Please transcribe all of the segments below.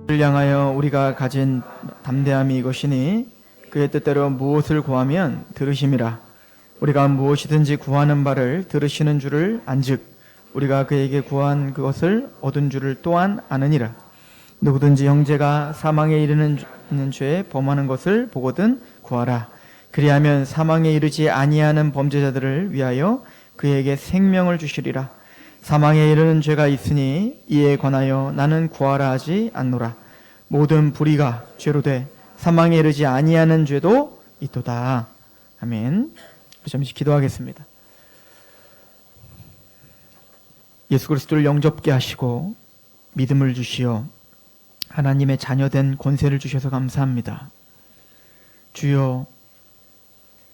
를 향하여 우리가 가진 담대함이 이것이니 그의 뜻대로 무엇을 구하면 들으심이라. 우리가 무엇이든지 구하는 바를 들으시는 줄을 안즉 우리가 그에게 구한 그것을 얻은 줄을 또한 아느니라. 누구든지 형제가 사망에 이르는 죄에 범하는 것을 보거든 구하라. 그리하면 사망에 이르지 아니하는 범죄자들을 위하여 그에게 생명을 주시리라. 사망에 이르는 죄가 있으니 이에 관하여 나는 구하라 하지 않노라. 모든 불의가 죄로 돼 사망에 이르지 아니하는 죄도 있도다. 아멘. 잠시 기도하겠습니다. 예수 그리스도를 영접케 하시고 믿음을 주시어 하나님의 자녀된 권세를 주셔서 감사합니다. 주여,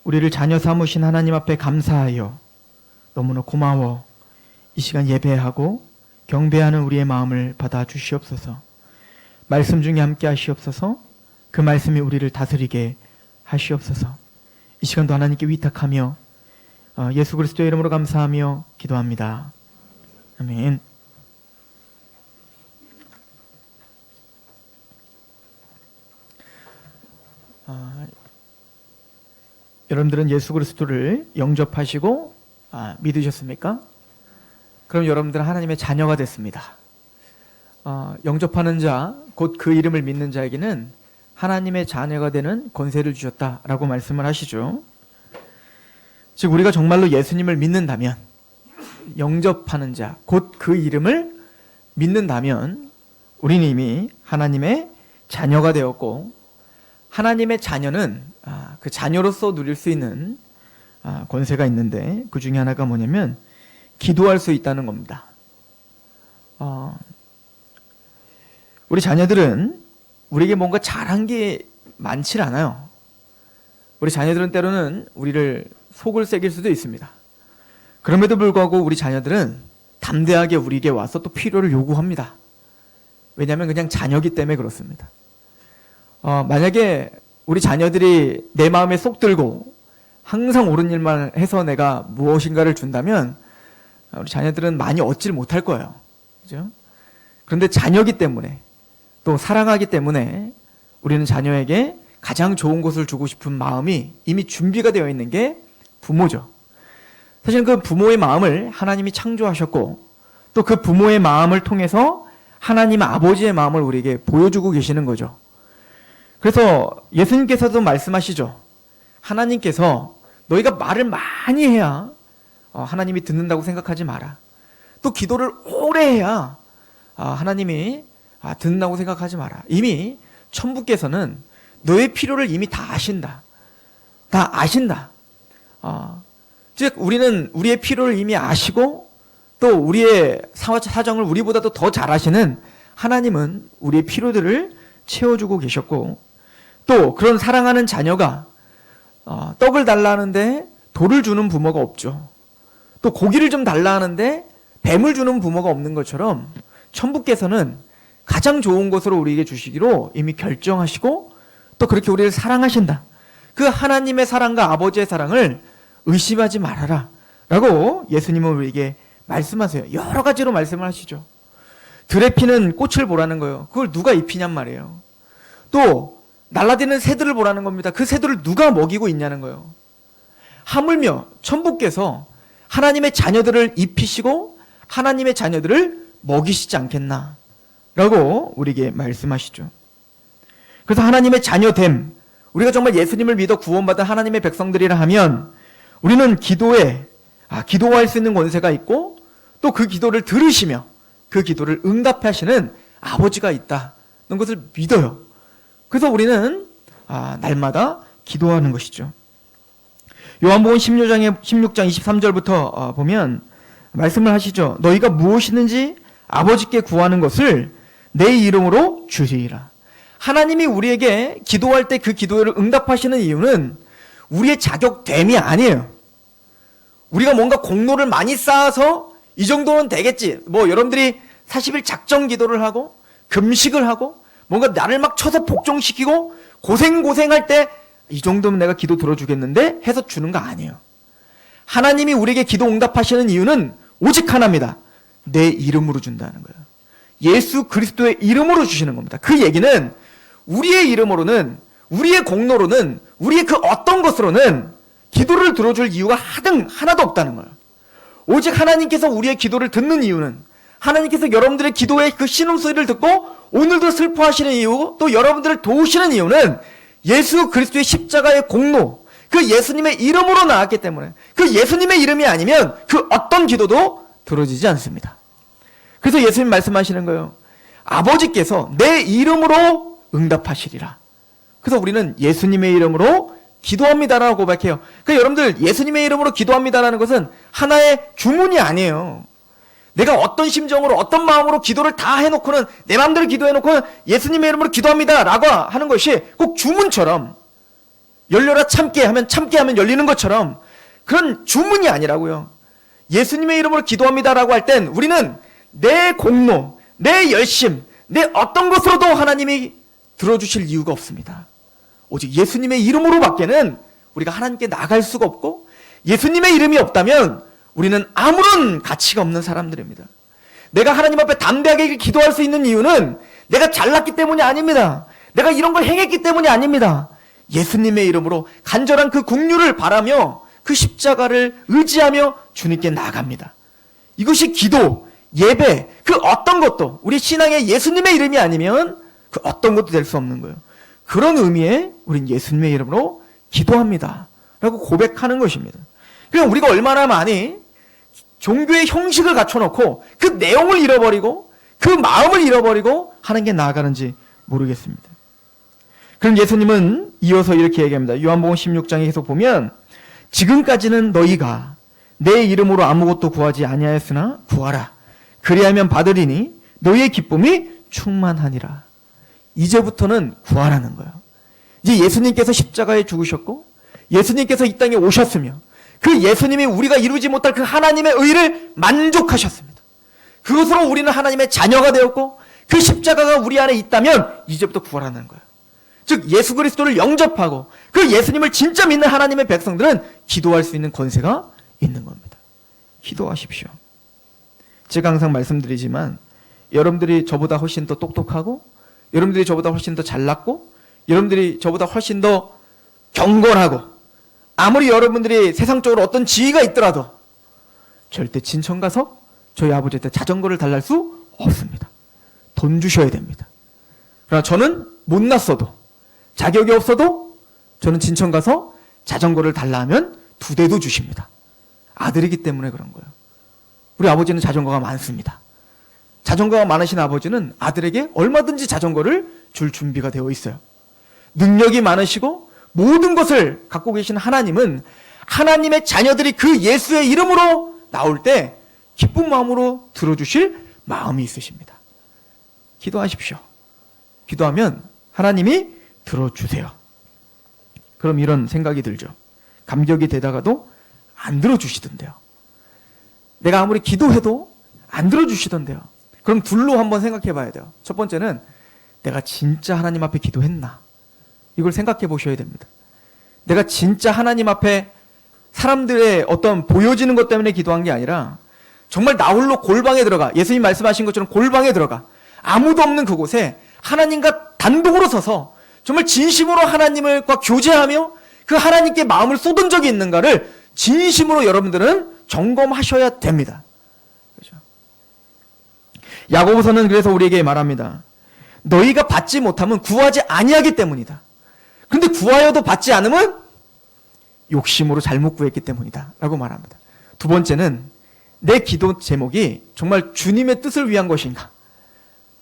우리를 자녀 삼으신 하나님 앞에 감사하여 너무나 고마워 이 시간 예배하고 경배하는 우리의 마음을 받아 주시옵소서. 말씀 중에 함께 하시옵소서. 그 말씀이 우리를 다스리게 하시옵소서. 이 시간도 하나님께 위탁하며 예수 그리스도의 이름으로 감사하며 기도합니다. 아멘. 여러분들은 예수 그리스도를 영접하시고 믿으셨습니까? 그럼 여러분들은 하나님의 자녀가 됐습니다. 영접하는 자, 곧 그 이름을 믿는 자에게는 하나님의 자녀가 되는 권세를 주셨다라고 말씀을 하시죠. 즉 우리가 정말로 예수님을 믿는다면, 영접하는 자, 곧 그 이름을 믿는다면 우리는 이미 하나님의 자녀가 되었고, 하나님의 자녀는 그 자녀로서 누릴 수 있는 권세가 있는데, 그 중에 하나가 뭐냐면 기도할 수 있다는 겁니다. 우리 자녀들은 우리에게 뭔가 잘한 게 많지 않아요. 우리 자녀들은 때로는 우리를 속을 새길 수도 있습니다. 그럼에도 불구하고 우리 자녀들은 담대하게 우리에게 와서 또 필요를 요구합니다. 왜냐하면 그냥 자녀기 때문에 그렇습니다. 만약에 우리 자녀들이 내 마음에 쏙 들고 항상 옳은 일만 해서 내가 무엇인가를 준다면 우리 자녀들은 많이 얻질 못할 거예요. 그죠? 그런데 자녀기 때문에, 또 사랑하기 때문에 우리는 자녀에게 가장 좋은 것을 주고 싶은 마음이 이미 준비가 되어 있는 게 부모죠. 사실 그 부모의 마음을 하나님이 창조하셨고, 또 그 부모의 마음을 통해서 하나님 아버지의 마음을 우리에게 보여주고 계시는 거죠. 그래서 예수님께서도 말씀하시죠. 하나님께서 너희가 말을 많이 해야 하나님이 듣는다고 생각하지 마라. 또 기도를 오래 해야 하나님이 듣는다고 생각하지 마라. 이미 천부께서는 너의 필요를 이미 다 아신다. 다 아신다. 즉 우리는 우리의 필요를 이미 아시고, 또 우리의 사정을 우리보다도 더 잘 아시는 하나님은 우리의 필요들을 채워주고 계셨고, 또 그런 사랑하는 자녀가 떡을 달라 하는데 돌을 주는 부모가 없죠. 또 고기를 좀 달라 하는데 뱀을 주는 부모가 없는 것처럼 천부께서는 가장 좋은 것으로 우리에게 주시기로 이미 결정하시고, 또 그렇게 우리를 사랑하신다. 그 하나님의 사랑과 아버지의 사랑을 의심하지 말아라 라고 예수님은 우리에게 말씀하세요. 여러 가지로 말씀을 하시죠. 들에 피는 꽃을 보라는 거예요. 그걸 누가 입히냔 말이에요. 또 날아다니는 새들을 보라는 겁니다. 그 새들을 누가 먹이고 있냐는 거예요. 하물며 천부께서 하나님의 자녀들을 입히시고 하나님의 자녀들을 먹이시지 않겠나 라고 우리에게 말씀하시죠. 그래서 하나님의 자녀됨, 우리가 정말 예수님을 믿어 구원받은 하나님의 백성들이라 하면 우리는 기도에 기도할 수 있는 권세가 있고, 또 그 기도를 들으시며 그 기도를 응답하시는 아버지가 있다는 것을 믿어요. 그래서 우리는 날마다 기도하는 것이죠. 요한복음 16장 23절부터 보면 말씀을 하시죠. 너희가 무엇이든지 아버지께 구하는 것을 내 이름으로 주리라. 하나님이 우리에게 기도할 때 그 기도를 응답하시는 이유는 우리의 자격됨이 아니에요. 우리가 뭔가 공로를 많이 쌓아서 이 정도는 되겠지. 여러분들이 40일 작정 기도를 하고 금식을 하고 뭔가 나를 막 쳐서 복종시키고 고생할 때 이 정도면 내가 기도 들어주겠는데 해서 주는 거 아니에요. 하나님이 우리에게 기도 응답하시는 이유는 오직 하나입니다. 내 이름으로 준다는 거예요. 예수 그리스도의 이름으로 주시는 겁니다. 그 얘기는 우리의 이름으로는, 우리의 공로로는, 우리의 그 어떤 것으로는 기도를 들어줄 이유가 하나도 없다는 거예요. 오직 하나님께서 우리의 기도를 듣는 이유는, 하나님께서 여러분들의 기도의 그 신음소리를 듣고 오늘도 슬퍼하시는 이유, 또 여러분들을 도우시는 이유는 예수 그리스도의 십자가의 공로, 그 예수님의 이름으로 나왔기 때문에, 그 예수님의 이름이 아니면 그 어떤 기도도 들어지지 않습니다. 그래서 예수님 말씀하시는 거예요. 아버지께서 내 이름으로 응답하시리라. 그래서 우리는 예수님의 이름으로 기도합니다라고 고백해요. 그러니까 여러분들, 예수님의 이름으로 기도합니다라는 것은 하나의 주문이 아니에요. 내가 어떤 심정으로, 어떤 마음으로 기도를 다 해놓고는, 내 마음대로 기도해놓고는 예수님의 이름으로 기도합니다라고 하는 것이 꼭 주문처럼, 열려라 참게 하면 열리는 것처럼 그런 주문이 아니라고요. 예수님의 이름으로 기도합니다라고 할 땐 우리는 내 공로, 내 열심, 내 어떤 것으로도 하나님이 들어주실 이유가 없습니다. 오직 예수님의 이름으로 밖에는 우리가 하나님께 나갈 수가 없고, 예수님의 이름이 없다면 우리는 아무런 가치가 없는 사람들입니다. 내가 하나님 앞에 담대하게 기도할 수 있는 이유는 내가 잘났기 때문이 아닙니다. 내가 이런 걸 행했기 때문이 아닙니다. 예수님의 이름으로 간절한 그 긍휼을 바라며 그 십자가를 의지하며 주님께 나아갑니다. 이것이 기도, 예배, 그 어떤 것도 우리 신앙의 예수님의 이름이 아니면 그 어떤 것도 될 수 없는 거예요. 그런 의미에 우린 예수님의 이름으로 기도합니다 라고 고백하는 것입니다. 그냥 우리가 얼마나 많이 종교의 형식을 갖춰놓고 그 내용을 잃어버리고 그 마음을 잃어버리고 하는 게 나아가는지 모르겠습니다. 그럼 예수님은 이어서 이렇게 얘기합니다. 요한복음 16장에 계속 보면, 지금까지는 너희가 내 이름으로 아무것도 구하지 아니하였으나 구하라. 그리하면 받으리니 너희의 기쁨이 충만하니라. 이제부터는 구하라는 거예요. 이제 예수님께서 십자가에 죽으셨고 예수님께서 이 땅에 오셨으며 그 예수님이 우리가 이루지 못할 그 하나님의 의를 만족하셨습니다. 그것으로 우리는 하나님의 자녀가 되었고 그 십자가가 우리 안에 있다면 이제부터 구하라는 거예요. 즉 예수 그리스도를 영접하고 그 예수님을 진짜 믿는 하나님의 백성들은 기도할 수 있는 권세가 있는 겁니다. 기도하십시오. 제가 항상 말씀드리지만 여러분들이 저보다 훨씬 더 똑똑하고 여러분들이 저보다 훨씬 더 잘났고 여러분들이 저보다 훨씬 더 경건하고 아무리 여러분들이 세상적으로 어떤 지위가 있더라도 절대 진천 가서 저희 아버지한테 자전거를 달랄 수 없습니다. 돈 주셔야 됩니다. 그러나 저는 못났어도 자격이 없어도 저는 진천 가서 자전거를 달라 하면 2대도 주십니다. 아들이기 때문에 그런 거예요. 우리 아버지는 자전거가 많습니다. 자전거가 많으신 아버지는 아들에게 얼마든지 자전거를 줄 준비가 되어 있어요. 능력이 많으시고 모든 것을 갖고 계신 하나님은 하나님의 자녀들이 그 예수의 이름으로 나올 때 기쁜 마음으로 들어주실 마음이 있으십니다. 기도하십시오. 기도하면 하나님이 들어주세요. 그럼 이런 생각이 들죠. 감격이 되다가도 안 들어주시던데요. 내가 아무리 기도해도 안 들어주시던데요. 그럼 둘로 한번 생각해 봐야 돼요. 첫 번째는 내가 진짜 하나님 앞에 기도했나? 이걸 생각해 보셔야 됩니다. 내가 진짜 하나님 앞에 사람들의 어떤 보여지는 것 때문에 기도한 게 아니라 정말 나 홀로 골방에 들어가, 예수님 말씀하신 것처럼 골방에 들어가 아무도 없는 그곳에 하나님과 단독으로 서서 정말 진심으로 하나님과 교제하며 그 하나님께 마음을 쏟은 적이 있는가를 진심으로 여러분들은 점검하셔야 됩니다. 그렇죠? 야고보서는 그래서 우리에게 말합니다. 너희가 받지 못하면 구하지 아니하기 때문이다. 근데 구하여도 받지 않으면 욕심으로 잘못 구했기 때문이다 라고 말합니다. 두 번째는 내 기도 제목이 정말 주님의 뜻을 위한 것인가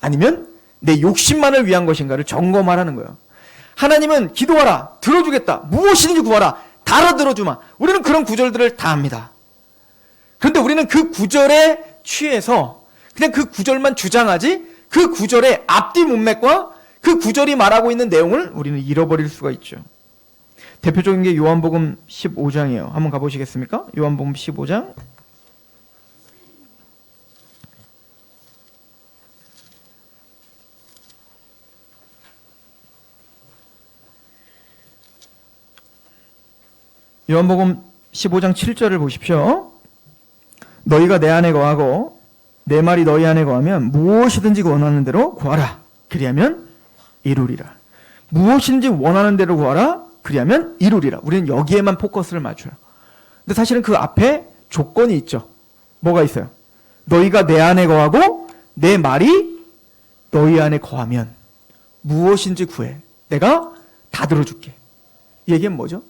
아니면 내 욕심만을 위한 것인가를 점검하라는 거예요. 하나님은 기도하라, 들어주겠다, 무엇이든지 구하라, 다 알아들어주마. 우리는 그런 구절들을 다 합니다. 그런데 우리는 그 구절에 취해서 그냥 그 구절만 주장하지 그 구절의 앞뒤 문맥과 그 구절이 말하고 있는 내용을 우리는 잃어버릴 수가 있죠. 대표적인 게 요한복음 15장이에요. 한번 가보시겠습니까? 요한복음 15장. 요한복음 15장 7절을 보십시오. 너희가 내 안에 거하고 내 말이 너희 안에 거하면 무엇이든지 원하는 대로 구하라. 그리하면 이루리라. 무엇이든지 원하는 대로 구하라. 그리하면 이루리라. 우리는 여기에만 포커스를 맞춰요. 근데 사실은 그 앞에 조건이 있죠. 뭐가 있어요? 너희가 내 안에 거하고 내 말이 너희 안에 거하면 무엇인지 구해. 내가 다 들어줄게. 이 얘기는 뭐죠?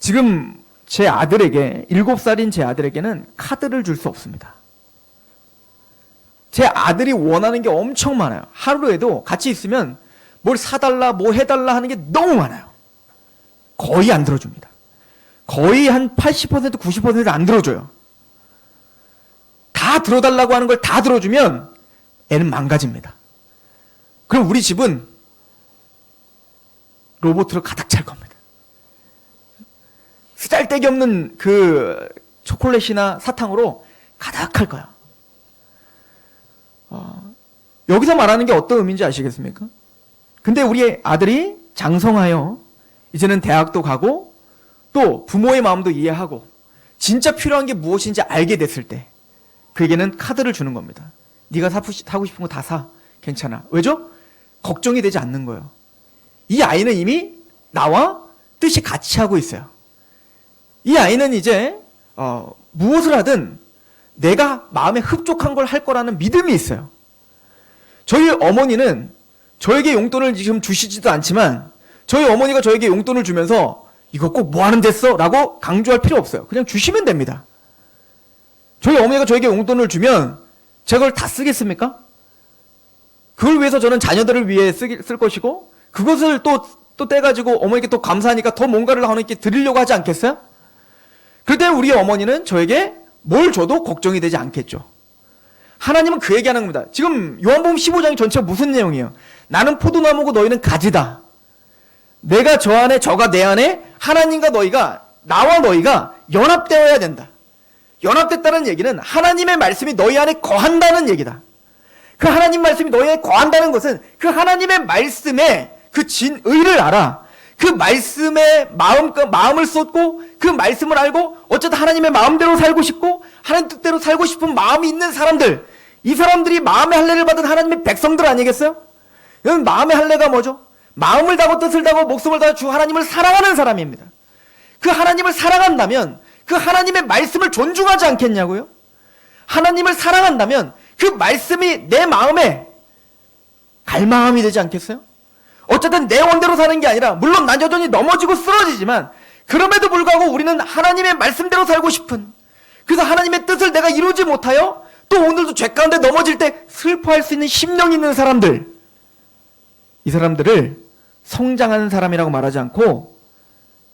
지금 제 아들에게 7살인 제 아들에게는 카드를 줄 수 없습니다. 제 아들이 원하는 게 엄청 많아요. 하루에도 같이 있으면 뭘 사달라 뭐 해달라 하는 게 너무 많아요. 거의 안 들어줍니다. 거의 한 80% 90%안 들어줘요. 다 들어달라고 하는 걸 다 들어주면 애는 망가집니다. 그럼 우리 집은 로봇으로 가득 찰 겁니다. 쓰잘데기 없는 그 초콜릿이나 사탕으로 가득할 거야. 여기서 말하는 게 어떤 의미인지 아시겠습니까? 근데 우리 아들이 장성하여 이제는 대학도 가고 또 부모의 마음도 이해하고 진짜 필요한 게 무엇인지 알게 됐을 때 그에게는 카드를 주는 겁니다. 네가 사고 싶은 거 다 사. 괜찮아. 왜죠? 걱정이 되지 않는 거예요. 이 아이는 이미 나와 뜻이 같이 하고 있어요. 이 아이는 이제 무엇을 하든 내가 마음에 흡족한 걸 할 거라는 믿음이 있어요. 저희 어머니는 저에게 용돈을 지금 주시지도 않지만 저희 어머니가 저에게 용돈을 주면서 이거 꼭 뭐 하는 데 써? 라고 강조할 필요 없어요. 그냥 주시면 됩니다. 저희 어머니가 저에게 용돈을 주면 제가 그걸 다 쓰겠습니까? 그걸 위해서 저는 자녀들을 위해 쓸 것이고 그것을 또 떼가지고 어머니께 또 감사하니까 더 뭔가를 하나님께 드리려고 하지 않겠어요? 그럴 때 우리 어머니는 저에게 뭘 줘도 걱정이 되지 않겠죠. 하나님은 그 얘기하는 겁니다. 지금 요한복음 15장이 전체가 무슨 내용이에요? 나는 포도나무고 너희는 가지다. 내가 저 안에 저가 내 안에 하나님과 너희가 나와 너희가 연합되어야 된다. 연합됐다는 얘기는 하나님의 말씀이 너희 안에 거한다는 얘기다. 그 하나님 말씀이 너희 안에 거한다는 것은 그 하나님의 말씀에 그 진의를 알아. 그 말씀에 마음을 쏟고 그 말씀을 알고 어쨌든 하나님의 마음대로 살고 싶고 하나님 뜻대로 살고 싶은 마음이 있는 사람들, 이 사람들이 마음의 할례를 받은 하나님의 백성들 아니겠어요? 여러분, 마음의 할례가 뭐죠? 마음을 다하고 뜻을 다하고 목숨을 다하고 주 하나님을 사랑하는 사람입니다. 그 하나님을 사랑한다면 그 하나님의 말씀을 존중하지 않겠냐고요? 하나님을 사랑한다면 그 말씀이 내 마음에 갈망함이 되지 않겠어요? 어쨌든 내 원대로 사는 게 아니라 물론 난 여전히 넘어지고 쓰러지지만 그럼에도 불구하고 우리는 하나님의 말씀대로 살고 싶은, 그래서 하나님의 뜻을 내가 이루지 못하여 또 오늘도 죄 가운데 넘어질 때 슬퍼할 수 있는 심령이 있는 사람들, 이 사람들을 성장하는 사람이라고 말하지 않고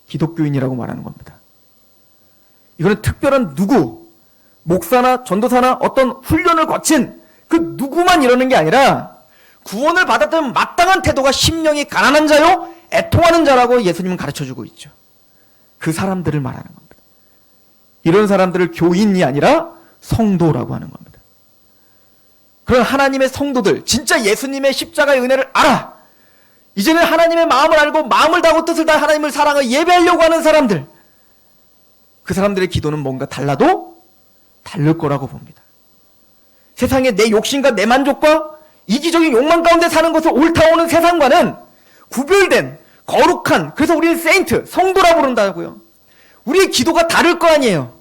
기독교인이라고 말하는 겁니다. 이거는 특별한 누구, 목사나 전도사나 어떤 훈련을 거친 그 누구만 이러는 게 아니라 구원을 받았다면 마땅한 태도가 심령이 가난한 자요 애통하는 자라고 예수님은 가르쳐주고 있죠. 그 사람들을 말하는 겁니다. 이런 사람들을 교인이 아니라 성도라고 하는 겁니다. 그런 하나님의 성도들, 진짜 예수님의 십자가의 은혜를 알아. 이제는 하나님의 마음을 알고 마음을 다하고 뜻을 다해 하나님을 사랑하고 예배하려고 하는 사람들, 그 사람들의 기도는 뭔가 달라도 다를 거라고 봅니다. 세상에 내 욕심과 내 만족과 이기적인 욕망 가운데 사는 것을 옳다오는 세상과는 구별된 거룩한, 그래서 우리는 세인트, 성도라 부른다고요. 우리의 기도가 다를 거 아니에요.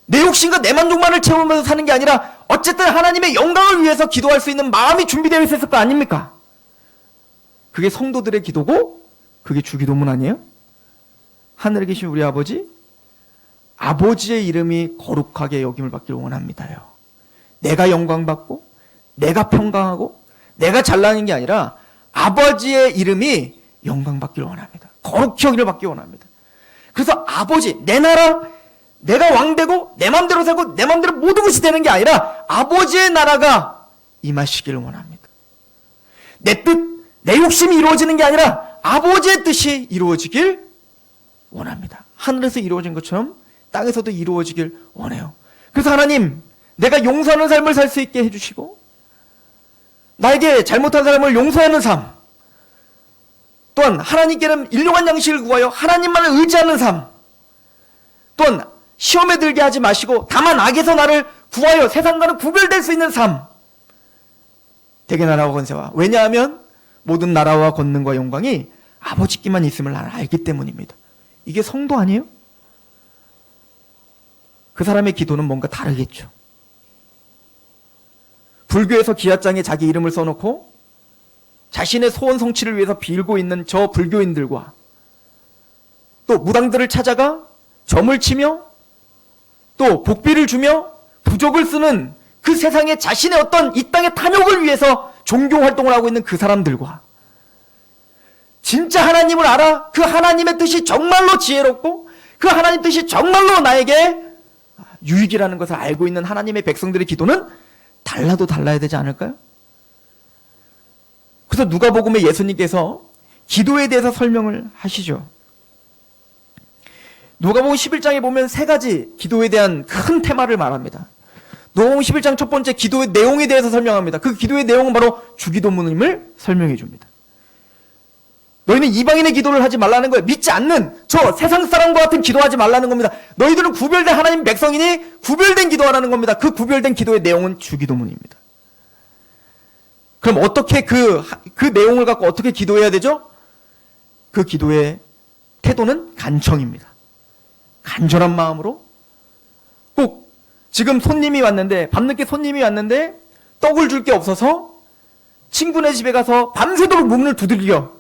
내 욕심과 내 만족만을 채우면서 사는 게 아니라 어쨌든 하나님의 영광을 위해서 기도할 수 있는 마음이 준비되어 있을 거 아닙니까? 그게 성도들의 기도고 그게 주기도문 아니에요? 하늘에 계신 우리 아버지, 아버지의 이름이 거룩하게 여김을 받기를 원합니다요. 내가 영광받고 내가 평강하고 내가 잘나는 게 아니라 아버지의 이름이 영광받기를 원합니다. 거룩히 여기를 받기를 원합니다. 그래서 아버지, 내 나라, 내가 왕되고 내 맘대로 살고 내 맘대로 모든 것이 되는 게 아니라 아버지의 나라가 임하시기를 원합니다. 내 뜻, 내 욕심이 이루어지는 게 아니라 아버지의 뜻이 이루어지길 원합니다. 하늘에서 이루어진 것처럼 땅에서도 이루어지길 원해요. 그래서 하나님, 내가 용서하는 삶을 살 수 있게 해주시고 나에게 잘못한 사람을 용서하는 삶, 또한 하나님께는 일용한 양식을 구하여 하나님만을 의지하는 삶, 또한 시험에 들게 하지 마시고 다만 악에서 나를 구하여 세상과는 구별될 수 있는 삶. 대개 나라와 권세와. 왜냐하면 모든 나라와 권능과 영광이 아버지께만 있음을 나는 알기 때문입니다. 이게 성도 아니에요? 그 사람의 기도는 뭔가 다르겠죠. 불교에서 기하장에 자기 이름을 써놓고 자신의 소원 성취를 위해서 빌고 있는 저 불교인들과 또 무당들을 찾아가 점을 치며 또 복비를 주며 부족을 쓰는 그 세상에 자신의 어떤 이 땅의 탐욕을 위해서 종교 활동을 하고 있는 그 사람들과 진짜 하나님을 알아 그 하나님의 뜻이 정말로 지혜롭고 그 하나님 뜻이 정말로 나에게 유익이라는 것을 알고 있는 하나님의 백성들의 기도는 달라도 달라야 되지 않을까요? 그래서 누가복음에 예수님께서 기도에 대해서 설명을 하시죠. 누가복음 11장에 보면 세 가지 기도에 대한 큰 테마를 말합니다. 누가복음 11장 첫 번째 기도의 내용에 대해서 설명합니다. 그 기도의 내용은 바로 주기도문임을 설명해 줍니다. 너희는 이방인의 기도를 하지 말라는 거예요. 믿지 않는 저 세상 사람과 같은 기도하지 말라는 겁니다. 너희들은 구별된 하나님 백성이니 구별된 기도하라는 겁니다. 그 구별된 기도의 내용은 주기도문입니다. 그럼 어떻게 그 내용을 갖고 어떻게 기도해야 되죠? 그 기도의 태도는 간청입니다. 간절한 마음으로 꼭 지금 손님이 왔는데 밤늦게 손님이 왔는데 떡을 줄 게 없어서 친구네 집에 가서 밤새도록 문을 두들겨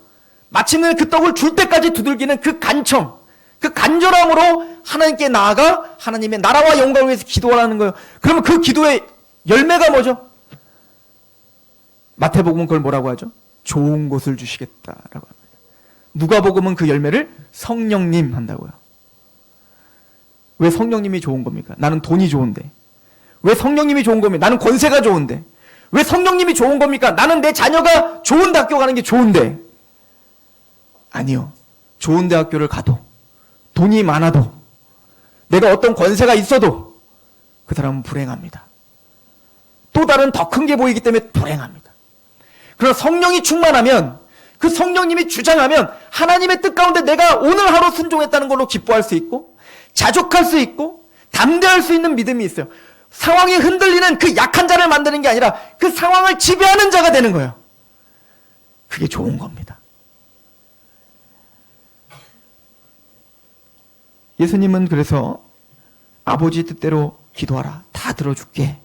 마침내 그 떡을 줄 때까지 두들기는 그 간청, 그 간절함으로 하나님께 나아가 하나님의 나라와 영광을 위해서 기도하라는 거예요. 그러면 그 기도의 열매가 뭐죠? 마태복음은 그걸 뭐라고 하죠? 좋은 것을 주시겠다라고 합니다. 누가복음은 그 열매를 성령님 한다고요. 왜 성령님이 좋은 겁니까? 나는 돈이 좋은데. 왜 성령님이 좋은 겁니까? 나는 권세가 좋은데. 왜 성령님이 좋은 겁니까? 나는 내 자녀가 좋은 대학교 가는 게 좋은데. 아니요. 좋은 대학교를 가도 돈이 많아도 내가 어떤 권세가 있어도 그 사람은 불행합니다. 또 다른 더 큰 게 보이기 때문에 불행합니다. 그러나 성령이 충만하면 그 성령님이 주장하면 하나님의 뜻 가운데 내가 오늘 하루 순종했다는 걸로 기뻐할 수 있고 자족할 수 있고 담대할 수 있는 믿음이 있어요. 상황이 흔들리는 그 약한 자를 만드는 게 아니라 그 상황을 지배하는 자가 되는 거예요. 그게 좋은 겁니다. 예수님은 그래서 아버지 뜻대로 기도하라. 다 들어줄게.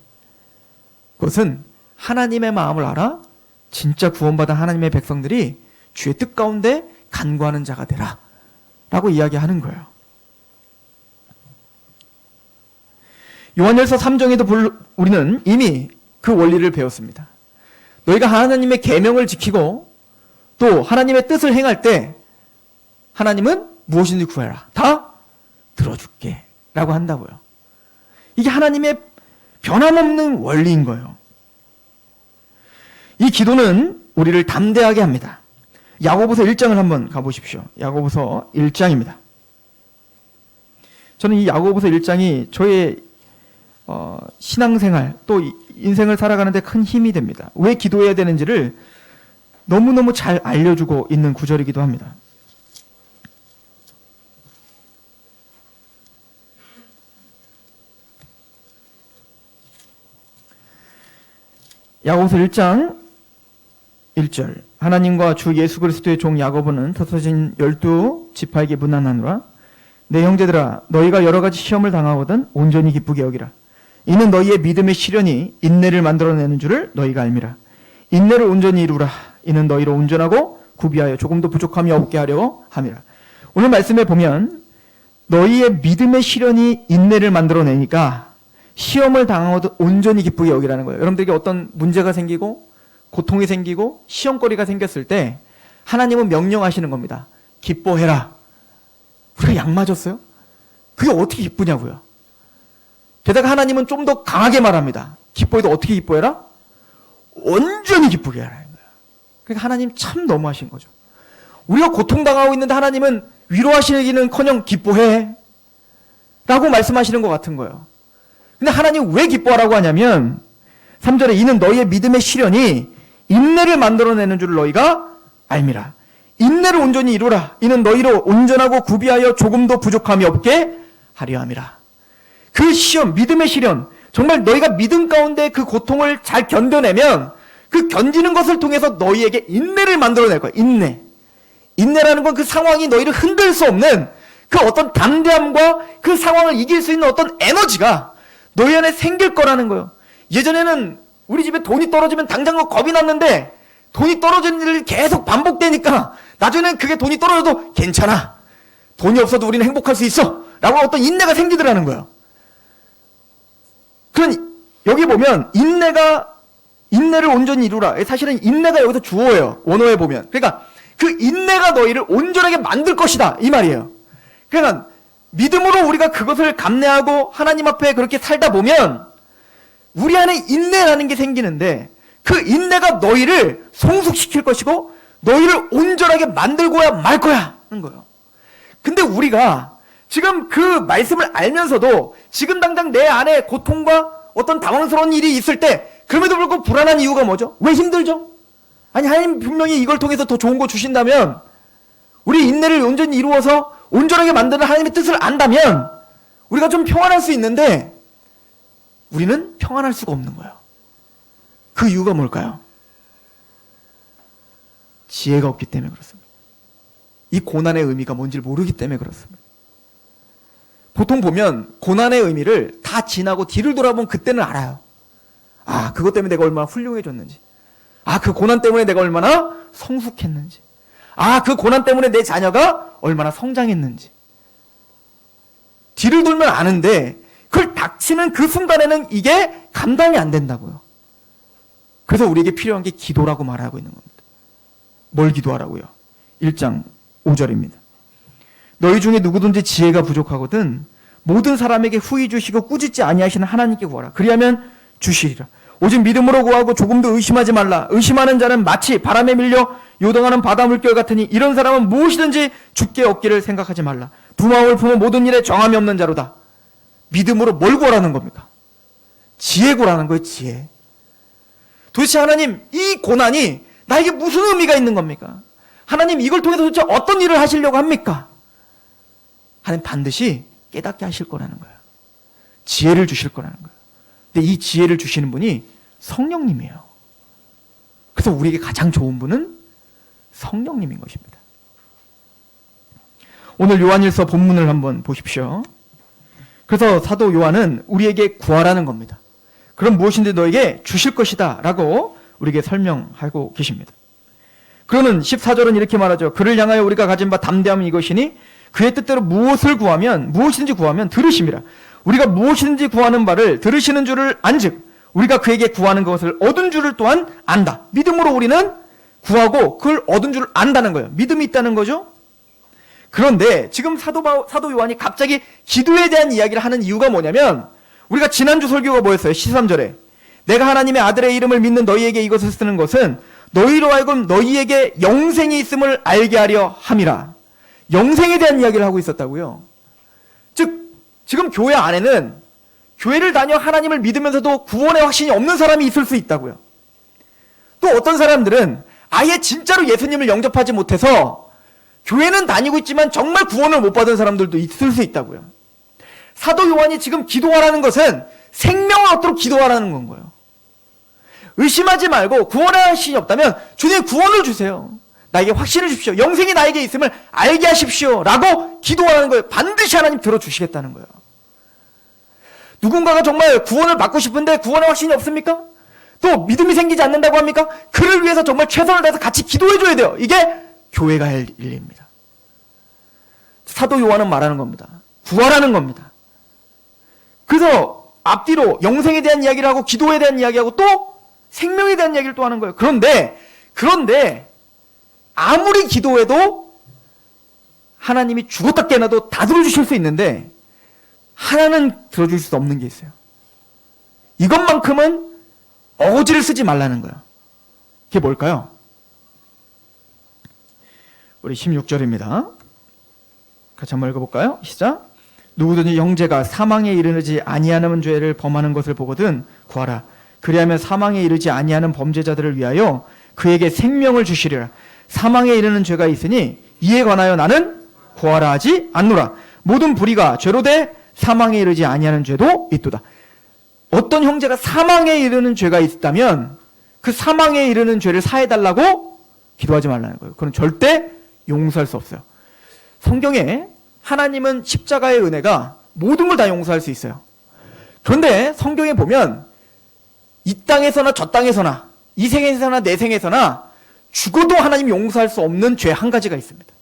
그것은 하나님의 마음을 알아 진짜 구원받은 하나님의 백성들이 주의 뜻 가운데 간구하는 자가 되라 라고 이야기하는 거예요. 요한일서 3장에도 우리는 이미 그 원리를 배웠습니다. 너희가 하나님의 계명을 지키고 또 하나님의 뜻을 행할 때 하나님은 무엇이든지 구해라. 다 들어줄게 라고 한다고요. 이게 하나님의 변함없는 원리인 거예요. 이 기도는 우리를 담대하게 합니다. 야고보서 1장을 한번 가보십시오. 야고보서 1장입니다. 저는 이 야고보서 1장이 저의 신앙생활 또 인생을 살아가는 데 큰 힘이 됩니다. 왜 기도해야 되는지를 너무너무 잘 알려주고 있는 구절이기도 합니다. 야고보서 1장 1절 하나님과 주 예수 그리스도의 종 야고보는 흩어진 12지파에게 문안하노라. 내 형제들아 너희가 여러 가지 시험을 당하거든 온전히 기쁘게 여기라. 이는 너희의 믿음의 시련이 인내를 만들어내는 줄을 너희가 알미라. 인내를 온전히 이루라. 이는 너희로 온전하고 구비하여 조금도 부족함이 없게 하려고 함이라. 오늘 말씀에 보면 너희의 믿음의 시련이 인내를 만들어내니까 시험을 당하고도 온전히 기쁘게 여기라는 거예요. 여러분들에게 어떤 문제가 생기고 고통이 생기고 시험거리가 생겼을 때 하나님은 명령하시는 겁니다. 기뻐해라. 우리가 약 맞았어요? 그게 어떻게 기쁘냐고요. 게다가 하나님은 좀 더 강하게 말합니다. 기뻐해도 어떻게 기뻐해라? 온전히 기쁘게 하라는 거예요. 그러니까 하나님 참 너무하신 거죠. 우리가 고통당하고 있는데 하나님은 위로하시기는커녕 기뻐해 라고 말씀하시는 것 같은 거예요. 근데 하나님 왜 기뻐하라고 하냐면 3절에 이는 너희의 믿음의 시련이 인내를 만들어내는 줄을 너희가 알미라. 인내를 온전히 이루라. 이는 너희로 온전하고 구비하여 조금도 부족함이 없게 하려 함이라. 그 시험, 믿음의 시련, 정말 너희가 믿음 가운데 그 고통을 잘 견뎌내면 그 견디는 것을 통해서 너희에게 인내를 만들어낼 거야. 인내라는 건 그 상황이 너희를 흔들 수 없는 그 어떤 담대함과 그 상황을 이길 수 있는 어떤 에너지가 너희 안에 생길 거라는 거예요. 예전에는 우리 집에 돈이 떨어지면 당장 겁이 났는데 돈이 떨어지는 일이 계속 반복되니까 나중에는 그게 돈이 떨어져도 괜찮아. 돈이 없어도 우리는 행복할 수 있어. 라고 어떤 인내가 생기더라는 거예요. 그런 여기 보면 인내를 온전히 이루라. 사실은 인내가 여기서 주어예요. 원어에 보면. 그러니까 그 인내가 너희를 온전하게 만들 것이다. 이 말이에요. 그러니까 믿음으로 우리가 그것을 감내하고 하나님 앞에 그렇게 살다 보면 우리 안에 인내라는 게 생기는데 그 인내가 너희를 성숙시킬 것이고 너희를 온전하게 만들고야 말 거야 하는 거예요. 근데 우리가 지금 그 말씀을 알면서도 지금 당장 내 안에 고통과 어떤 당황스러운 일이 있을 때 그럼에도 불구하고 불안한 이유가 뭐죠? 왜 힘들죠? 아니 하나님 분명히 이걸 통해서 더 좋은 거 주신다면 우리 인내를 온전히 이루어서 온전하게 만드는 하나님의 뜻을 안다면 우리가 좀 평안할 수 있는데 우리는 평안할 수가 없는 거예요. 그 이유가 뭘까요? 지혜가 없기 때문에 그렇습니다. 이 고난의 의미가 뭔지를 모르기 때문에 그렇습니다. 보통 보면 고난의 의미를 다 지나고 뒤를 돌아보면 그때는 알아요. 아, 그것 때문에 내가 얼마나 훌륭해졌는지. 아, 그 고난 때문에 내가 얼마나 성숙했는지. 아, 그 고난 때문에 내 자녀가 얼마나 성장했는지. 뒤를 돌면 아는데 그걸 닥치는 그 순간에는 이게 감당이 안 된다고요. 그래서 우리에게 필요한 게 기도라고 말하고 있는 겁니다. 뭘 기도하라고요? 1장 5절입니다. 너희 중에 누구든지 지혜가 부족하거든 모든 사람에게 후히 주시고 꾸짖지 아니하시는 하나님께 구하라. 그리하면 주시리라. 오직 믿음으로 구하고 조금도 의심하지 말라. 의심하는 자는 마치 바람에 밀려 요동하는 바다 물결 같으니 이런 사람은 무엇이든지 주께 얻기를 생각하지 말라. 부마음을 품은 모든 일에 정함이 없는 자로다. 믿음으로 뭘 구하라는 겁니까? 지혜 구하라는 거예요. 지혜. 도대체 하나님 이 고난이 나에게 무슨 의미가 있는 겁니까? 하나님 이걸 통해서 도대체 어떤 일을 하시려고 합니까? 하나님 반드시 깨닫게 하실 거라는 거예요. 지혜를 주실 거라는 거예요. 근데 이 지혜를 주시는 분이 성령님이에요. 그래서 우리에게 가장 좋은 분은 성령님인 것입니다. 오늘 요한일서 본문을 한번 보십시오. 그래서 사도 요한은 우리에게 구하라는 겁니다. 그럼 무엇인지 너에게 주실 것이다 라고 우리에게 설명하고 계십니다. 그러는 14절은 이렇게 말하죠. 그를 향하여 우리가 가진 바 담대함은 이것이니 그의 뜻대로 무엇이든지 구하면 들으심이라. 우리가 무엇이든지 구하는 바를 들으시는 줄을 안즉 우리가 그에게 구하는 것을 얻은 줄을 또한 안다. 믿음으로 우리는 구하고 그걸 얻은 줄을 안다는 거예요. 믿음이 있다는 거죠. 그런데 지금 사도 요한이 갑자기 기도에 대한 이야기를 하는 이유가 뭐냐면 우리가 지난주 설교가 뭐였어요? 13절에 내가 하나님의 아들의 이름을 믿는 너희에게 이것을 쓰는 것은 너희로 하여금 너희에게 영생이 있음을 알게 하려 함이라. 영생에 대한 이야기를 하고 있었다고요. 즉 지금 교회 안에는 교회를 다녀 하나님을 믿으면서도 구원의 확신이 없는 사람이 있을 수 있다고요. 또 어떤 사람들은 아예 진짜로 예수님을 영접하지 못해서 교회는 다니고 있지만 정말 구원을 못 받은 사람들도 있을 수 있다고요. 사도 요한이 지금 기도하라는 것은 생명을 얻도록 기도하라는 건 거예요. 의심하지 말고 구원의 확신이 없다면 주님 구원을 주세요. 나에게 확신을 주십시오. 영생이 나에게 있음을 알게 하십시오. 라고 기도하는 거예요. 반드시 하나님 들어주시겠다는 거예요. 누군가가 정말 구원을 받고 싶은데 구원의 확신이 없습니까? 또 믿음이 생기지 않는다고 합니까? 그를 위해서 정말 최선을 다해서 같이 기도해줘야 돼요. 이게 교회가 할 일입니다. 사도 요한은 말하는 겁니다. 구하라는 겁니다. 그래서 앞뒤로 영생에 대한 이야기를 하고 기도에 대한 이야기하고 또 생명에 대한 이야기를 또 하는 거예요. 그런데 아무리 기도해도 하나님이 죽었다 깨어나도 다 들어주실 수 있는데 하나는 들어줄 수 없는 게 있어요. 이것만큼은 어거지를 쓰지 말라는 거예요. 그게 뭘까요? 우리 16절입니다. 같이 한번 읽어볼까요? 시작. 누구든지 형제가 사망에 이르지 아니하는 죄를 범하는 것을 보거든 구하라. 그리하면 사망에 이르지 아니하는 범죄자들을 위하여 그에게 생명을 주시리라. 사망에 이르는 죄가 있으니 이에 관하여 나는 구하라 하지 않노라. 모든 불의가 죄로 돼 사망에 이르지 아니하는 죄도 있도다. 어떤 형제가 사망에 이르는 죄가 있다면 그 사망에 이르는 죄를 사해달라고 기도하지 말라는 거예요. 그건 절대 용서할 수 없어요. 성경에 하나님은 십자가의 은혜가 모든 걸 다 용서할 수 있어요. 그런데 성경에 보면 이 땅에서나 저 땅에서나 이 생에서나 내 생에서나 죽어도 하나님 용서할 수 없는 죄 한 가지가 있습니다.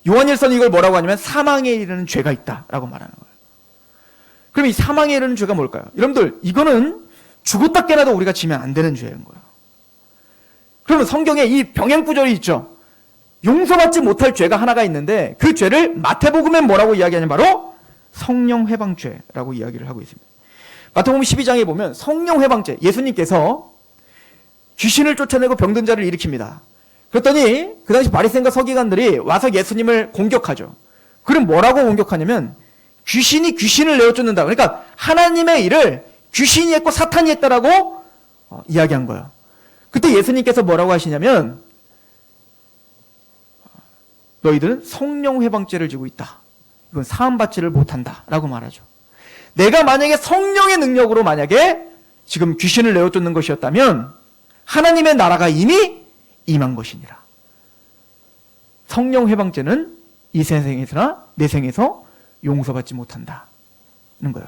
요한일서는 이걸 뭐라고 하냐면 사망에 이르는 죄가 있다라고 말하는 거예요. 그럼 이 사망에 이르는 죄가 뭘까요? 여러분들, 이거는 죽었다 깨나도 우리가 지면 안 되는 죄인 거예요. 그러면 성경에 이 병행 구절이 있죠. 용서받지 못할 죄가 하나가 있는데 그 죄를 마태복음에 뭐라고 이야기하냐면 바로 성령 회방죄라고 이야기를 하고 있습니다. 마태복음 12장에 보면 성령 회방죄, 예수님께서 귀신을 쫓아내고 병든 자를 일으킵니다. 그랬더니 그 당시 바리새인과 서기관들이 와서 예수님을 공격하죠. 그럼 뭐라고 공격하냐면 귀신이 귀신을 내어쫓는다. 그러니까 하나님의 일을 귀신이 했고 사탄이 했다라고 이야기한 거예요. 그때 예수님께서 뭐라고 하시냐면 너희들은 성령 회방죄를 지고 있다. 이건 사함받지를 못한다라고 말하죠. 내가 만약에 성령의 능력으로 만약에 지금 귀신을 내어쫓는 것이었다면 하나님의 나라가 이미 임한 것이니라. 성령 회방죄는 이 세상에서나 내 생에서 용서받지 못한다는 거예요.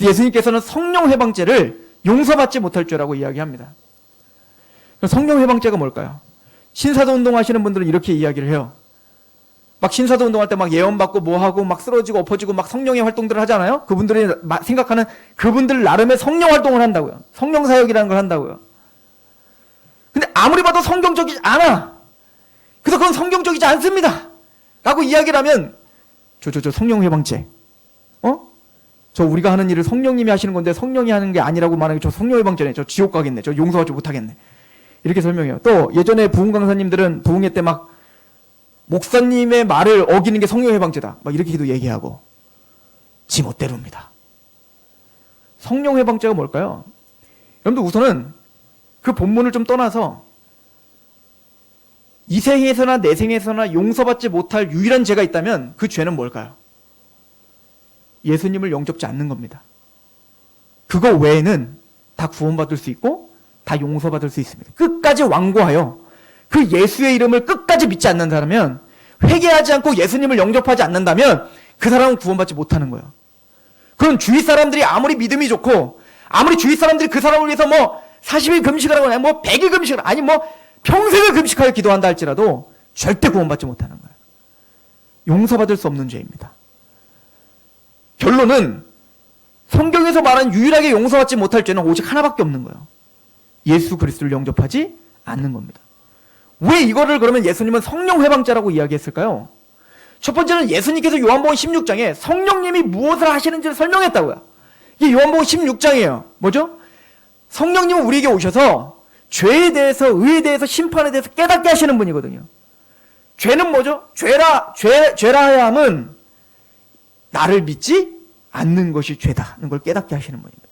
예수님께서는 성령 회방죄를 용서받지 못할 죄라고 이야기합니다. 성령 회방죄가 뭘까요? 신사도 운동하시는 분들은 이렇게 이야기를 해요. 막 신사도 운동할 때 막 예언받고 뭐하고 막 쓰러지고 엎어지고 막 성령의 활동들을 하잖아요. 그분들이 생각하는 그분들 나름의 성령 활동을 한다고요. 성령 사역이라는 걸 한다고요. 근데 아무리 봐도 성경적이지 않아. 그래서 그건 성경적이지 않습니다. 라고 이야기를 하면 저 성령 회방죄. 저 우리가 하는 일을 성령님이 하시는 건데 성령이 하는 게 아니라고 말하는 게 저 성령 회방죄네. 저 지옥 가겠네. 저 용서하지 못하겠네. 이렇게 설명해요. 또 예전에 부흥 강사님들은 부흥회 때 막 목사님의 말을 어기는 게 성령 회방죄다. 막 이렇게도 얘기하고 지 멋대로입니다. 성령 회방죄가 뭘까요? 여러분들 우선은 그 본문을 좀 떠나서 이 생에서나 내 생에서나 용서받지 못할 유일한 죄가 있다면 그 죄는 뭘까요? 예수님을 영접지 않는 겁니다. 그거 외에는 다 구원받을 수 있고 다 용서받을 수 있습니다. 끝까지 완고하여 그 예수의 이름을 끝까지 믿지 않는 사람은 회개하지 않고 예수님을 영접하지 않는다면 그 사람은 구원받지 못하는 거예요. 그럼 주위 사람들이 아무리 믿음이 좋고 아무리 주위 사람들이 그 사람을 위해서 뭐 40일 금식을 하거나 뭐 100일 금식을 아니 뭐 평생을 금식하여 기도한다 할지라도 절대 구원받지 못하는 거예요. 용서받을 수 없는 죄입니다. 결론은 성경에서 말한 유일하게 용서받지 못할 죄는 오직 하나밖에 없는 거예요. 예수 그리스도를 영접하지 않는 겁니다. 왜 이거를 그러면 예수님은 성령 회방죄라고 이야기했을까요? 첫 번째는 예수님께서 요한복음 16장에 성령님이 무엇을 하시는지를 설명했다고요. 이게 요한복음 16장이에요. 뭐죠? 성령님은 우리에게 오셔서 죄에 대해서, 의에 대해서, 심판에 대해서 깨닫게 하시는 분이거든요. 죄는 뭐죠? 죄라 하야 함은 나를 믿지 않는 것이 죄다는 걸 깨닫게 하시는 분입니다.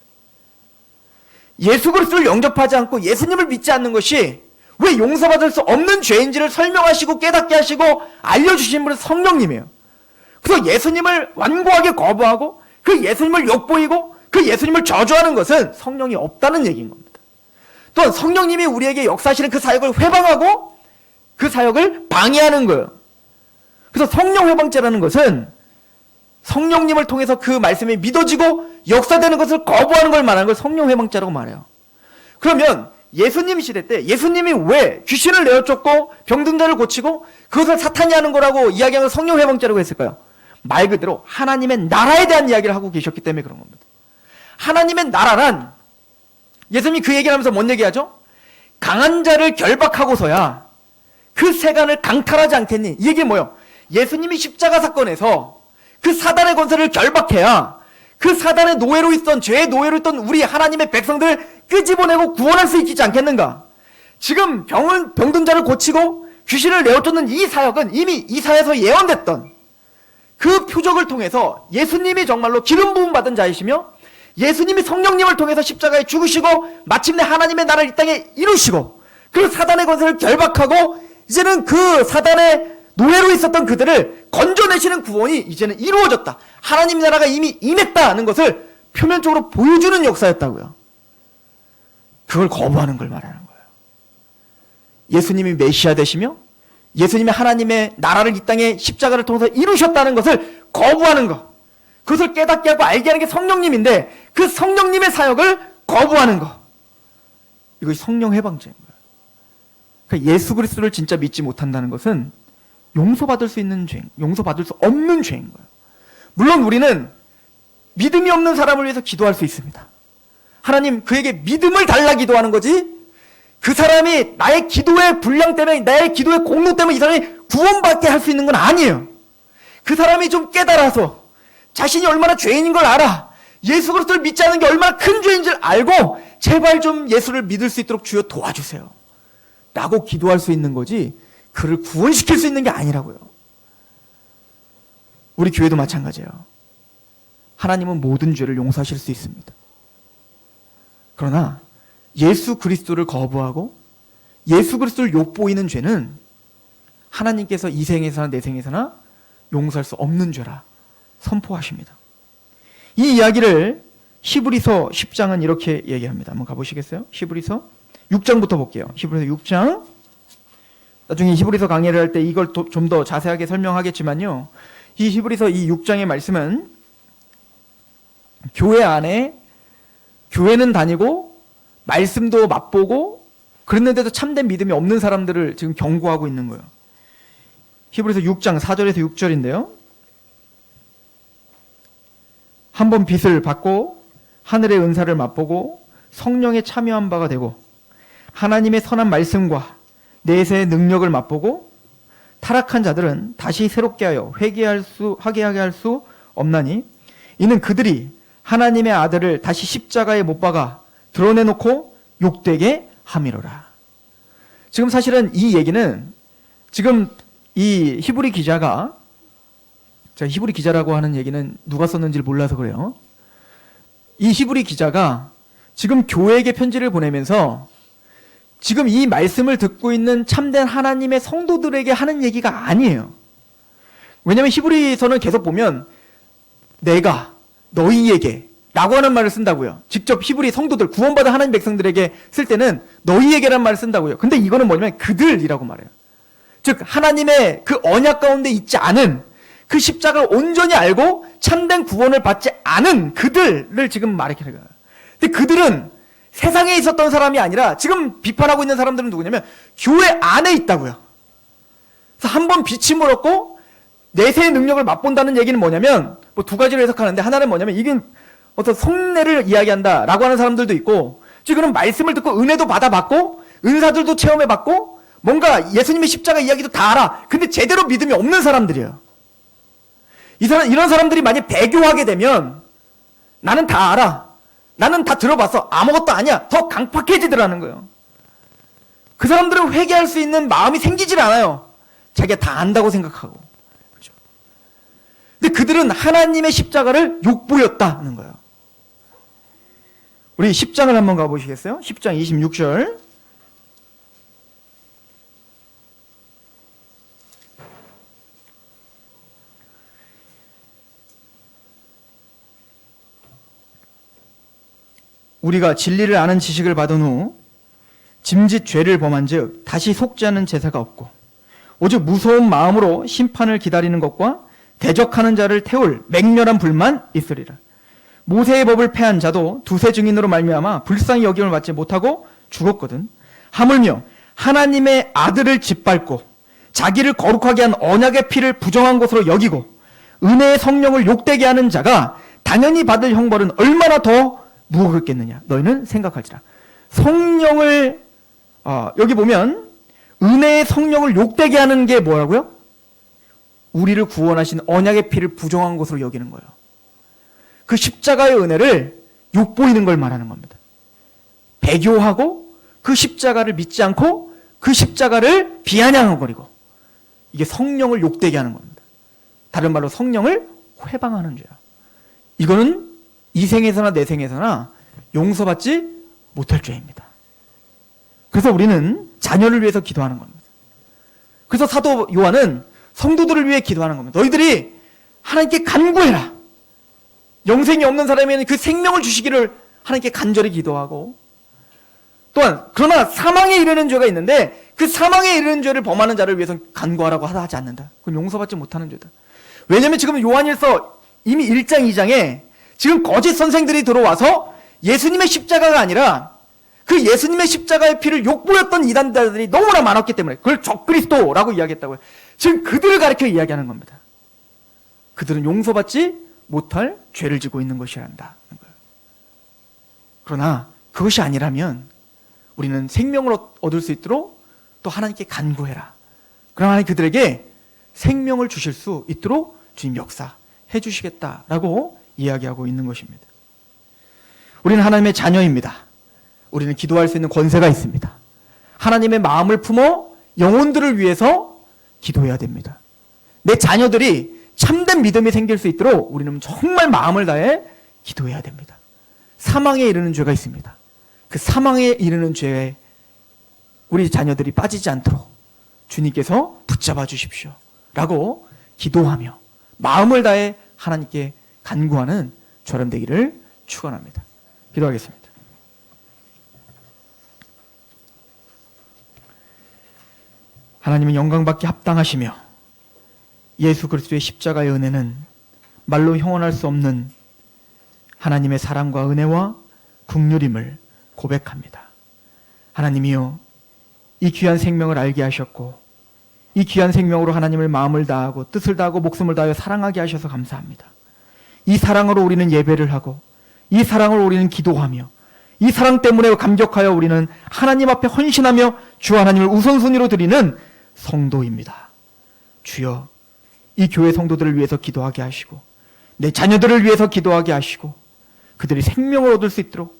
예수 그리스도를 영접하지 않고 예수님을 믿지 않는 것이 왜 용서받을 수 없는 죄인지를 설명하시고 깨닫게 하시고 알려주신 분은 성령님이에요. 그래서 예수님을 완고하게 거부하고 그 예수님을 욕보이고 그 예수님을 저주하는 것은 성령이 없다는 얘기인 겁니다. 또한 성령님이 우리에게 역사하시는 그 사역을 회방하고 그 사역을 방해하는 거예요. 그래서 성령 회방죄라는 것은 성령님을 통해서 그 말씀이 믿어지고 역사되는 것을 거부하는 걸 말하는 걸 성령 회방죄라고 말해요. 그러면 예수님 시대 때 예수님이 왜 귀신을 내어쫓고 병든 자를 고치고 그것을 사탄이 하는 거라고 이야기하는 성령 회방죄라고 했을까요? 말 그대로 하나님의 나라에 대한 이야기를 하고 계셨기 때문에 그런 겁니다. 하나님의 나라란 예수님이 그 얘기를 하면서 뭔 얘기하죠? 강한 자를 결박하고서야 그 세간을 강탈하지 않겠니? 이 얘기는 뭐예요? 예수님이 십자가 사건에서 그 사단의 권세를 결박해야 그 사단의 노예로 있던 죄의 노예로 있던 우리 하나님의 백성들을 끄집어내고 구원할 수 있지 않겠는가? 지금 병든 자를 고치고 귀신을 내어쫓는 이 사역은 이미 이사야에서 예언됐던 그 표적을 통해서 예수님이 정말로 기름 부음 받은 자이시며 예수님이 성령님을 통해서 십자가에 죽으시고 마침내 하나님의 나라를 이 땅에 이루시고 그 사단의 권세를 결박하고 이제는 그 사단의 노예로 있었던 그들을 건져내시는 구원이 이제는 이루어졌다. 하나님 나라가 이미 임했다는 것을 표면적으로 보여주는 역사였다고요. 그걸 거부하는 걸 말하는 거예요. 예수님이 메시아 되시며 예수님이 하나님의 나라를 이 땅에 십자가를 통해서 이루셨다는 것을 거부하는 것, 그것을 깨닫게 하고 알게 하는 게 성령님인데 그 성령님의 사역을 거부하는 것, 이것이 성령 해방죄인 거예요. 그러니까 예수 그리스도를 진짜 믿지 못한다는 것은 용서받을 수 있는 죄, 용서받을 수 없는 죄인 거예요. 물론 우리는 믿음이 없는 사람을 위해서 기도할 수 있습니다. 하나님, 그에게 믿음을 달라 기도하는 거지, 그 사람이 나의 기도의 분량 때문에, 나의 기도의 공로 때문에 이 사람이 구원받게 할 수 있는 건 아니에요. 그 사람이 좀 깨달아서 자신이 얼마나 죄인인 걸 알아, 예수 그리스도를 믿지 않는 게 얼마나 큰 죄인 줄 알고 제발 좀 예수를 믿을 수 있도록 주여 도와주세요 라고 기도할 수 있는 거지, 그를 구원시킬 수 있는 게 아니라고요. 우리 교회도 마찬가지예요. 하나님은 모든 죄를 용서하실 수 있습니다. 그러나 예수 그리스도를 거부하고 예수 그리스도를 욕보이는 죄는 하나님께서 이 생에서나 내 생에서나 용서할 수 없는 죄라 선포하십니다. 이 이야기를 히브리서 10장은 이렇게 얘기합니다. 한번 가보시겠어요? 히브리서 6장부터 볼게요. 히브리서 6장. 나중에 히브리서 강의를 할 때 이걸 좀 더 자세하게 설명하겠지만요, 이 히브리서 이 6장의 말씀은 교회 안에 교회는 다니고 말씀도 맛보고 그랬는데도 참된 믿음이 없는 사람들을 지금 경고하고 있는 거예요. 히브리서 6장 4절에서 6절인데요. 한번 빛을 받고 하늘의 은사를 맛보고 성령에 참여한 바가 되고 하나님의 선한 말씀과 내세의 능력을 맛보고 타락한 자들은 다시 새롭게 하여 하게 할 수 없나니 이는 그들이 하나님의 아들을 다시 십자가에 못 박아 드러내놓고 욕되게 함이로라. 지금 사실은 이 얘기는 지금 이 히브리 기자가, 제가 히브리 기자라고 하는 얘기는 누가 썼는지를 몰라서 그래요. 이 히브리 기자가 지금 교회에게 편지를 보내면서 지금 이 말씀을 듣고 있는 참된 하나님의 성도들에게 하는 얘기가 아니에요. 왜냐하면 히브리서는 계속 보면 내가 너희에게 라고 하는 말을 쓴다고요. 직접 히브리 성도들, 구원받은 하나님 백성들에게 쓸 때는 너희에게란 말을 쓴다고요. 근데 이거는 뭐냐면 그들이라고 말해요. 즉 하나님의 그 언약 가운데 있지 않은, 그 십자가를 온전히 알고 참된 구원을 받지 않은 그들을 지금 말하는 거예요. 근데 그들은 세상에 있었던 사람이 아니라 지금 비판하고 있는 사람들은 누구냐면 교회 안에 있다고요. 그래서 한번 빛이 물었고 내세의 능력을 맛본다는 얘기는 뭐냐면 뭐 두 가지로 해석하는데, 하나는 뭐냐면 이게 어떤 성례를 이야기한다라고 하는 사람들도 있고, 지금 말씀을 듣고 은혜도 받아봤고 은사들도 체험해봤고 뭔가 예수님의 십자가 이야기도 다 알아. 근데 제대로 믿음이 없는 사람들이에요. 이런 사람들이 만약 배교하게 되면 나는 다 알아, 나는 다 들어봤어, 아무것도 아니야, 더 강팍해지더라는 거예요. 그 사람들은 회개할 수 있는 마음이 생기질 않아요. 자기가 다 안다고 생각하고. 그죠? 근데 그들은 하나님의 십자가를 욕보였다는 거예요. 우리 10장을 한번 가보시겠어요? 10장 26절. 우리가 진리를 아는 지식을 받은 후 짐짓 죄를 범한 즉 다시 속지 않는 제사가 없고 오직 무서운 마음으로 심판을 기다리는 것과 대적하는 자를 태울 맹렬한 불만 있으리라. 모세의 법을 패한 자도 두세 증인으로 말미암아 불쌍히 여김을 받지 못하고 죽었거든. 하물며 하나님의 아들을 짓밟고 자기를 거룩하게 한 언약의 피를 부정한 것으로 여기고 은혜의 성령을 욕되게 하는 자가 당연히 받을 형벌은 얼마나 더 무겁겠느냐 너희는 생각할지라. 성령을 여기 보면 은혜의 성령을 욕되게 하는 게 뭐라고요? 우리를 구원하신 언약의 피를 부정한 것으로 여기는 거예요. 그 십자가의 은혜를 욕보이는 걸 말하는 겁니다. 배교하고 그 십자가를 믿지 않고 그 십자가를 비아냥거리고, 이게 성령을 욕되게 하는 겁니다. 다른 말로 성령을 회방하는 죄야. 이거는 이 생에서나 내 생에서나 용서받지 못할 죄입니다. 그래서 우리는 자녀를 위해서 기도하는 겁니다. 그래서 사도 요한은 성도들을 위해 기도하는 겁니다. 너희들이 하나님께 간구해라. 영생이 없는 사람에게는 그 생명을 주시기를 하나님께 간절히 기도하고, 또한 그러나 사망에 이르는 죄가 있는데 그 사망에 이르는 죄를 범하는 자를 위해서 간구하라고 하지 않는다. 그건 용서받지 못하는 죄다. 왜냐하면 지금 요한일서 이미 1장 2장에 지금 거짓 선생들이 들어와서 예수님의 십자가가 아니라 그 예수님의 십자가의 피를 욕보였던 이단자들이 너무나 많았기 때문에 그걸 적그리스도라고 이야기했다고요. 지금 그들을 가리켜 이야기하는 겁니다. 그들은 용서받지 못할 죄를 지고 있는 것이란다. 그러나 그것이 아니라면 우리는 생명을 얻을 수 있도록 또 하나님께 간구해라. 그럼 하나님 그들에게 생명을 주실 수 있도록 주님 역사해 주시겠다라고 이야기하고 있는 것입니다. 우리는 하나님의 자녀입니다. 우리는 기도할 수 있는 권세가 있습니다. 하나님의 마음을 품어 영혼들을 위해서 기도해야 됩니다. 내 자녀들이 참된 믿음이 생길 수 있도록 우리는 정말 마음을 다해 기도해야 됩니다. 사망에 이르는 죄가 있습니다. 그 사망에 이르는 죄에 우리 자녀들이 빠지지 않도록 주님께서 붙잡아 주십시오 라고 기도하며 마음을 다해 하나님께 간구하는 저런 되기를 축원합니다. 기도하겠습니다. 하나님은 영광받기 합당하시며 예수 그리스도의 십자가의 은혜는 말로 형언할 수 없는 하나님의 사랑과 은혜와 긍휼임을 고백합니다. 하나님이요, 이 귀한 생명을 알게 하셨고 이 귀한 생명으로 하나님을 마음을 다하고 뜻을 다하고 목숨을 다하여 사랑하게 하셔서 감사합니다. 이 사랑으로 우리는 예배를 하고 이 사랑으로 우리는 기도하며 이 사랑 때문에 감격하여 우리는 하나님 앞에 헌신하며 주 하나님을 우선순위로 드리는 성도입니다. 주여, 이 교회 성도들을 위해서 기도하게 하시고 내 자녀들을 위해서 기도하게 하시고 그들이 생명을 얻을 수 있도록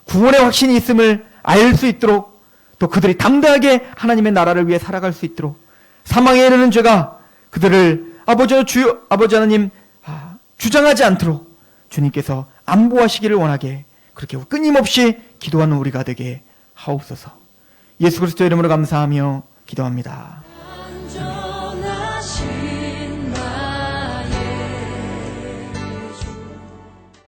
구원의 확신이 있음을 알 수 있도록 또 그들이 담대하게 하나님의 나라를 위해 살아갈 수 있도록 사망에 이르는 죄가 그들을 아버지 하나님 주장하지 않도록 주님께서 안보하시기를 원하게 그렇게 끊임없이 기도하는 우리가 되게 하옵소서. 예수 그리스도의 이름으로 감사하며 기도합니다.